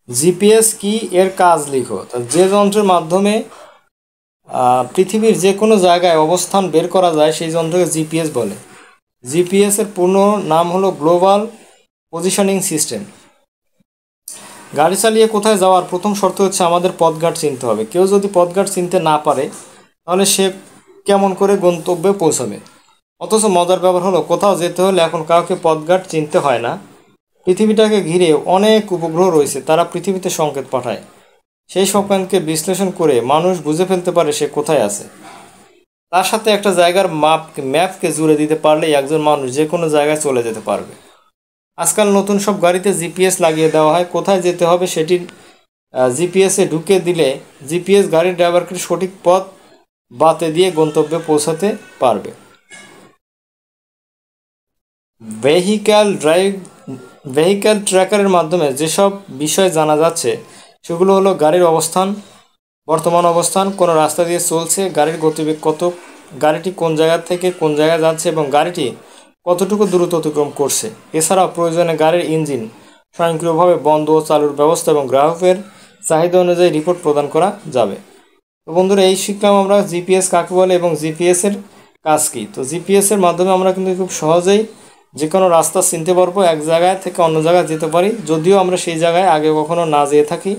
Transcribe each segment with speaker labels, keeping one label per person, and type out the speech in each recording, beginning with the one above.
Speaker 1: GPS কি, এর কাজ লিখো। যে যন্ত্রের মাধ্যমে পৃথিবীর যে কোনো জায়গায় অবস্থান বের করা যায় সেই যন্ত্রকে জিপিএস বলে। জিপিএস এর পূর্ণ নাম হলো গ্লোবাল পজিশনিং সিস্টেম। গাড়ি চালিয়ে কোথায় যাওয়ার প্রথম শর্ত হচ্ছে আমাদের পথঘাট চিনতে হবে। কেউ যদি পথঘাট চিনতে না পারে তাহলে সে কেমন করে গন্তব্যে পৌঁছাবে। অথচ মজার ব্যাপার হলো কোথাও যেতে হলে এখন কাউকে পথঘাট চিনতে হয় না। পৃথিবীটাকে ঘিরে অনেক উপগ্রহ রয়েছে, তারা পৃথিবীতে সংকেত পাঠায়। সেই সংকেতকে বিশ্লেষণ করে মানুষ বুঝে ফেলতে পারে সে কোথায় আছে। তার সাথে একটা জায়গার ম্যাপকে জুড়ে দিতে পারলেই একজন মানুষ যে কোনো জায়গায় চলে যেতে পারবে। আজকাল নতুন সব গাড়িতে জিপিএস লাগিয়ে দেওয়া হয়, কোথায় যেতে হবে সেটি জিপিএসে ঢুকে দিলে জিপিএস গাড়ির ড্রাইভারকে সঠিক পথ বাতে দিয়ে গন্তব্যে পৌঁছাতে পারবে। ভেহিক্যাল ট্র্যাকারের মাধ্যমে যেসব বিষয় জানা যাচ্ছে সেগুলো হলো গাড়ির অবস্থান, বর্তমান অবস্থান, কোনো রাস্তা দিয়ে চলছে, গাড়ির গতিবেগ কত, গাড়িটি কোন জায়গা থেকে কোন জায়গায় যাচ্ছে এবং গাড়িটি কতটুকু দূরত্ব অতিক্রম করছে। এছাড়াও প্রয়োজনে গাড়ির ইঞ্জিন স্বয়ংক্রিয়ভাবে বন্ধ ও চালুর ব্যবস্থা এবং গ্রাহকের চাহিদা অনুযায়ী রিপোর্ট প্রদান করা যাবে। তো বন্ধুরা, এই শিখলাম আমরা জিপিএস কাকে বলে এবং জিপিএস এর কাজ কী। তো জিপিএস এর মাধ্যমে আমরা কিন্তু খুব সহজেই যে কোনো রাস্তা চিনতে পারবো, এক জায়গায় থেকে অন্য জায়গায় যেতে পারি, যদিও আমরা সেই জায়গায় আগে কখনো না যেয়ে থাকি।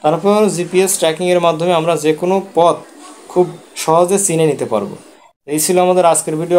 Speaker 1: তারপর জিপিএস ট্র্যাকিংয়ের মাধ্যমে আমরা যে কোনো পথ খুব সহজে চিনে নিতে পারবো। এই ছিল আমাদের আজকের ভিডিও।